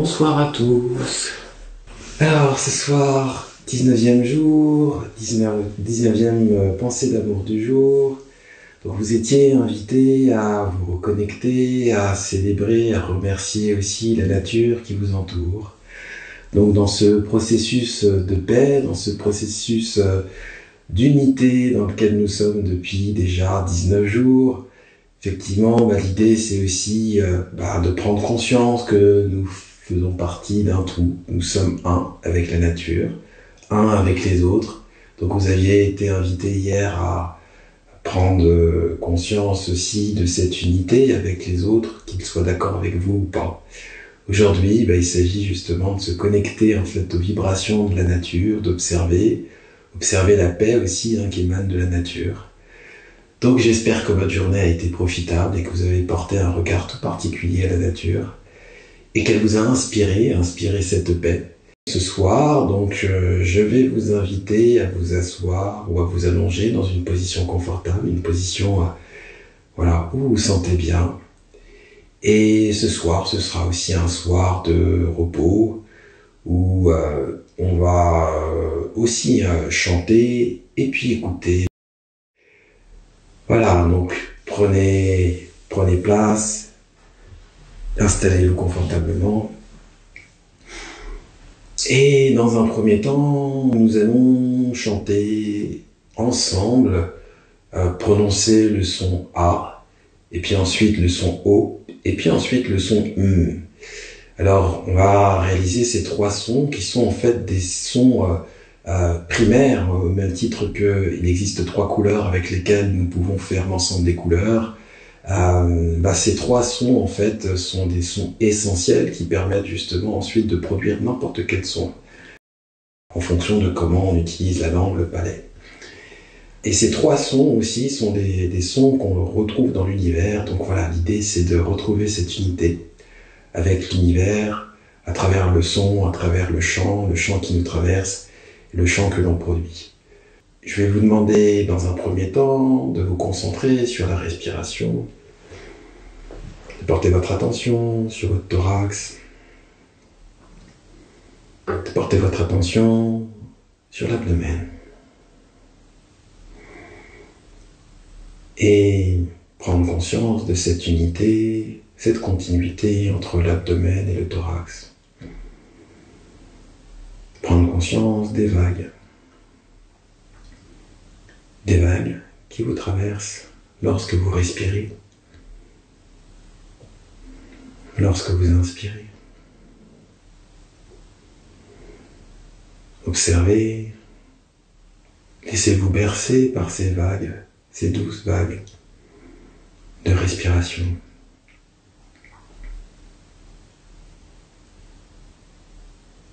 Bonsoir à tous. Alors ce soir, 19e jour, 19e pensée d'amour du jour. Donc vous étiez invités à vous reconnecter, à célébrer, à remercier aussi la nature qui vous entoure. Donc dans ce processus de paix, dans ce processus d'unité dans lequel nous sommes depuis déjà 19 jours, effectivement, l'idée c'est aussi de prendre conscience que nous faisons partie d'un tout. Nous sommes un avec la nature, un avec les autres. Donc vous aviez été invité hier à prendre conscience aussi de cette unité avec les autres, qu'ils soient d'accord avec vous ou pas. Aujourd'hui, il s'agit justement de se connecter en fait aux vibrations de la nature, d'observer la paix aussi qui émane de la nature. Donc j'espère que votre journée a été profitable et que vous avez porté un regard tout particulier à la nature et qu'elle vous a inspiré cette paix. Ce soir, donc, je vais vous inviter à vous asseoir ou à vous allonger dans une position confortable, une position où vous vous sentez bien. Et ce soir, ce sera aussi un soir de repos où on va aussi chanter et puis écouter. Voilà, donc prenez place, installez-vous confortablement. Et dans un premier temps, nous allons chanter ensemble, prononcer le son A, et puis ensuite le son O, et puis ensuite le son M. Alors, on va réaliser ces trois sons qui sont en fait des sons primaires, au même titre qu'il existe trois couleurs avec lesquelles nous pouvons faire l'ensemble des couleurs. Ces trois sons en fait sont des sons essentiels qui permettent justement ensuite de produire n'importe quel son en fonction de comment on utilise la langue, le palais. Et ces trois sons aussi sont des sons qu'on retrouve dans l'univers. Donc voilà, l'idée c'est de retrouver cette unité avec l'univers à travers le son, à travers le chant qui nous traverse, et le chant que l'on produit. Je vais vous demander dans un premier temps de vous concentrer sur la respiration, de porter votre attention sur votre thorax, de porter votre attention sur l'abdomen. Et prendre conscience de cette unité, cette continuité entre l'abdomen et le thorax. Prendre conscience des vagues. Des vagues qui vous traversent lorsque vous respirez, lorsque vous inspirez. Observez, laissez-vous bercer par ces vagues, ces douces vagues de respiration.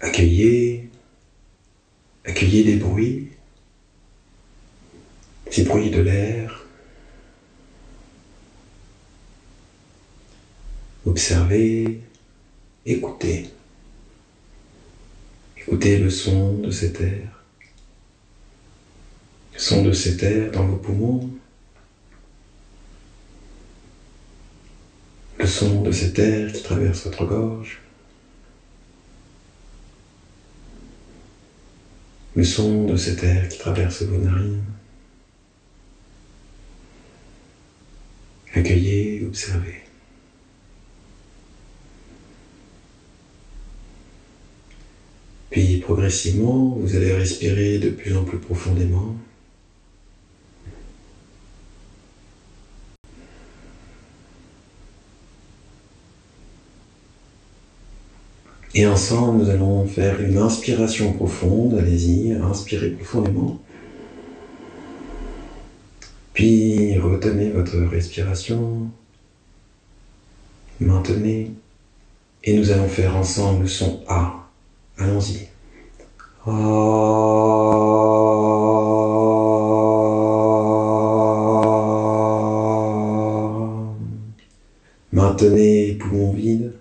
Accueillez les bruits, ces bruits de l'air. Observez, écoutez. Écoutez le son de cet air. Le son de cet air dans vos poumons. Le son de cet air qui traverse votre gorge. Le son de cet air qui traverse vos narines. Accueillez, observez. Puis progressivement, vous allez respirer de plus en plus profondément. Et ensemble, nous allons faire une inspiration profonde. Allez-y, inspirez profondément. Puis retenez votre respiration. Maintenez. Et nous allons faire ensemble le son A. Allons-y. Maintenez les poumons vides.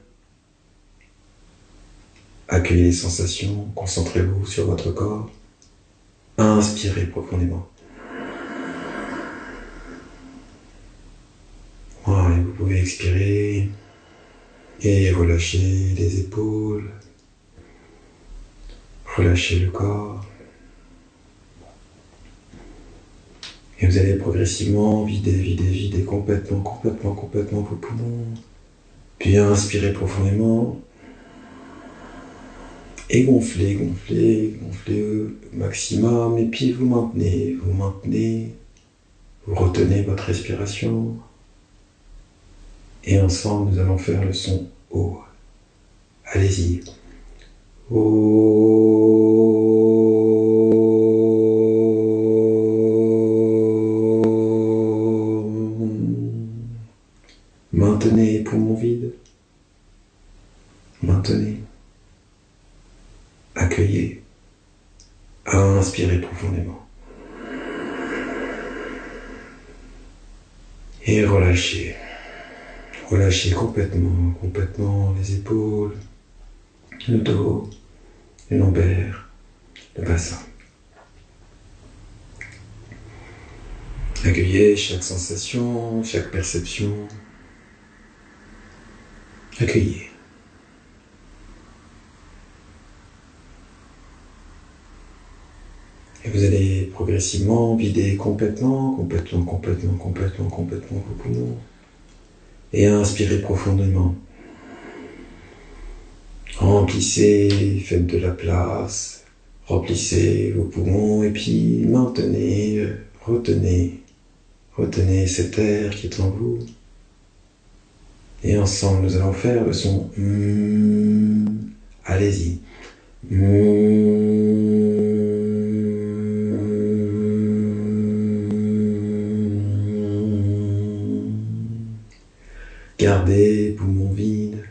Accueillez les sensations, concentrez-vous sur votre corps. Inspirez profondément. Voilà, vous pouvez expirer. Et relâchez les épaules, relâchez le corps. Et vous allez progressivement vider complètement vos poumons. Puis inspirez profondément. Et gonflez au maximum. Et puis vous maintenez. Vous retenez votre respiration. Et ensemble, nous allons faire le son O. Allez-y. Maintenez poumons vides. Maintenez. Accueillez. Inspirez profondément. Et relâchez. Relâchez complètement les épaules, le dos, les lombaires, le bassin. Accueillez chaque sensation, chaque perception. Accueillez. Et vous allez progressivement vider complètement vos poumons. Et inspirez profondément. Remplissez, faites de la place, remplissez vos poumons et puis maintenez, retenez cet air qui est en vous. Et ensemble, nous allons faire le son Allez-y. Gardez poumons vides.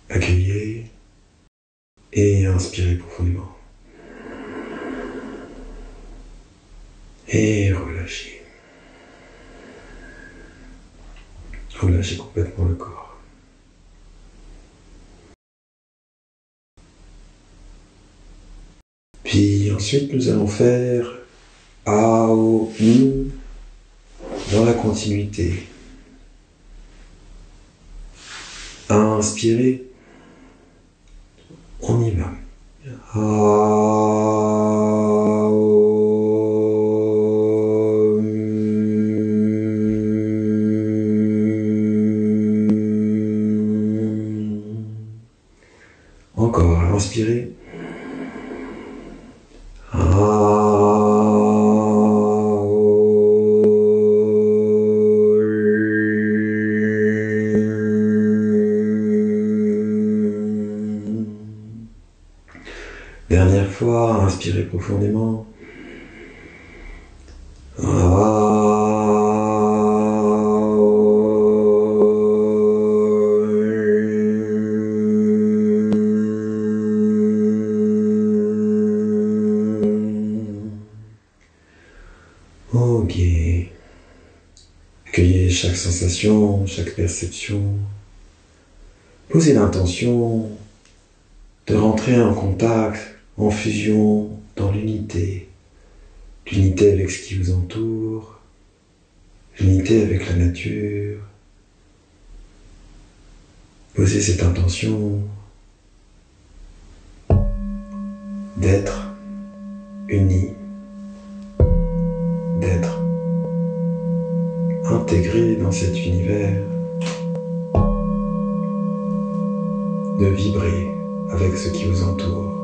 Accueillez et inspirez profondément. Et relâchez. Relâchez complètement le corps. Puis ensuite, nous allons faire Ao Nu dans la continuité. Inspirez. On y va. Encore, inspirez. Dernière fois, inspirez profondément. Ok. Accueillez chaque sensation, chaque perception. Posez l'intention de rentrer en contact, en fusion dans l'unité. L'unité avec ce qui vous entoure, l'unité avec la nature. Posez cette intention d'être unis, d'être intégrés dans cet univers, de vibrer avec ce qui vous entoure.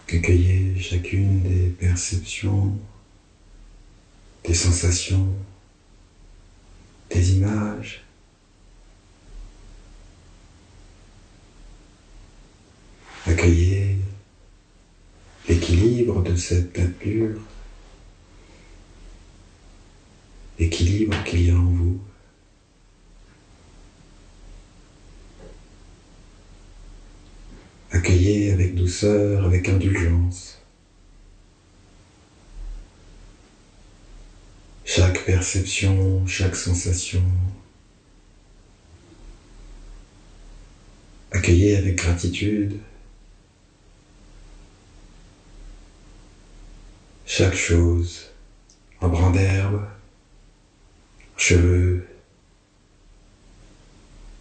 Accueillez chacune des perceptions, des sensations, des images. Accueillez l'équilibre de cette nature, l'équilibre qu'il y a en vous. Accueillez avec douceur, avec indulgence, chaque perception, chaque sensation. Accueillez avec gratitude chaque chose, un brin d'herbe, un cheveu,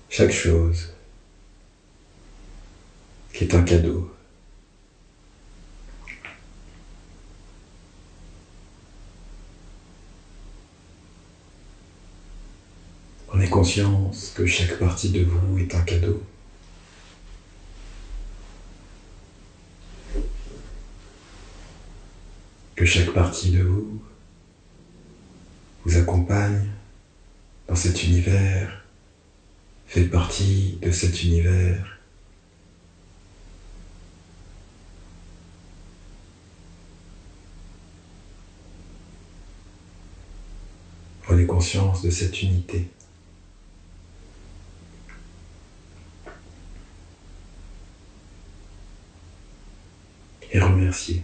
chaque chose qui est un cadeau. Prenez conscience que chaque partie de vous est un cadeau. Que chaque partie de vous vous accompagne dans cet univers, fait partie de cet univers. Prenez conscience de cette unité. Et remerciez.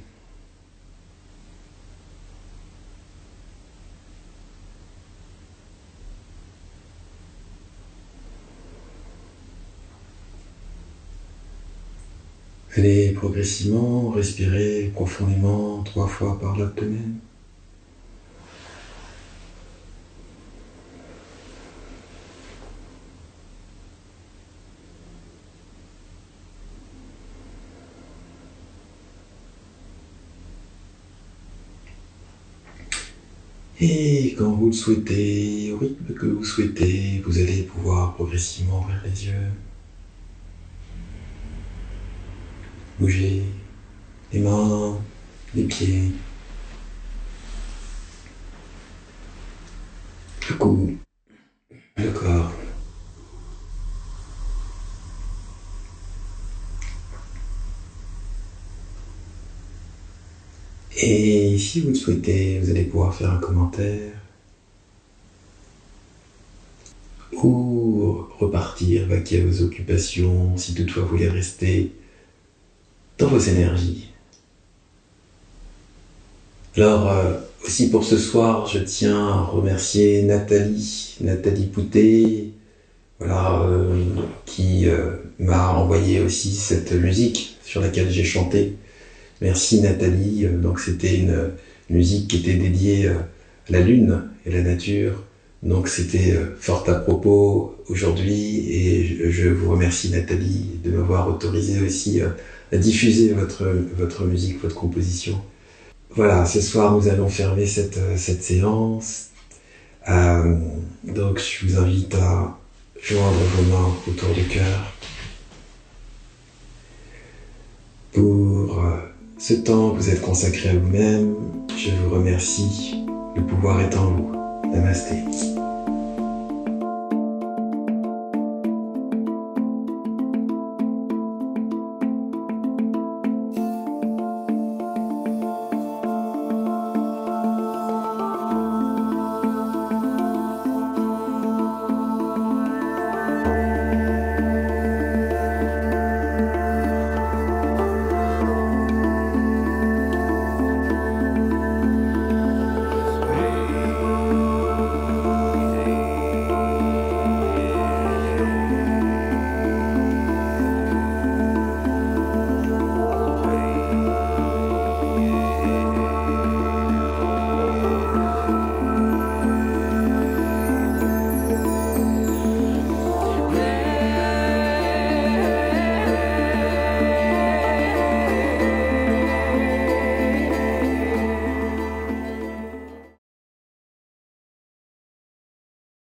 Allez progressivement respirer profondément 3 fois par l'abdomen. Et quand vous le souhaitez, au rythme que vous souhaitez, vous allez pouvoir progressivement ouvrir les yeux. Bouger les mains, les pieds, le cou, le corps. Et si vous le souhaitez, vous allez pouvoir faire un commentaire ou repartir, vaquer à vos occupations, si toutefois vous voulez rester dans vos énergies. Alors, aussi pour ce soir, je tiens à remercier Nathalie Poutet, voilà, qui m'a envoyé aussi cette musique sur laquelle j'ai chanté. Merci Nathalie, donc c'était une musique qui était dédiée à la lune et la nature, donc c'était fort à propos aujourd'hui et je vous remercie Nathalie de m'avoir autorisé aussi à diffuser votre musique, votre composition. Voilà, ce soir nous allons fermer cette séance, donc je vous invite à joindre vos mains autour du cœur pour ce temps que vous êtes consacré à vous-même. Je vous remercie, le pouvoir est en vous. Namasté.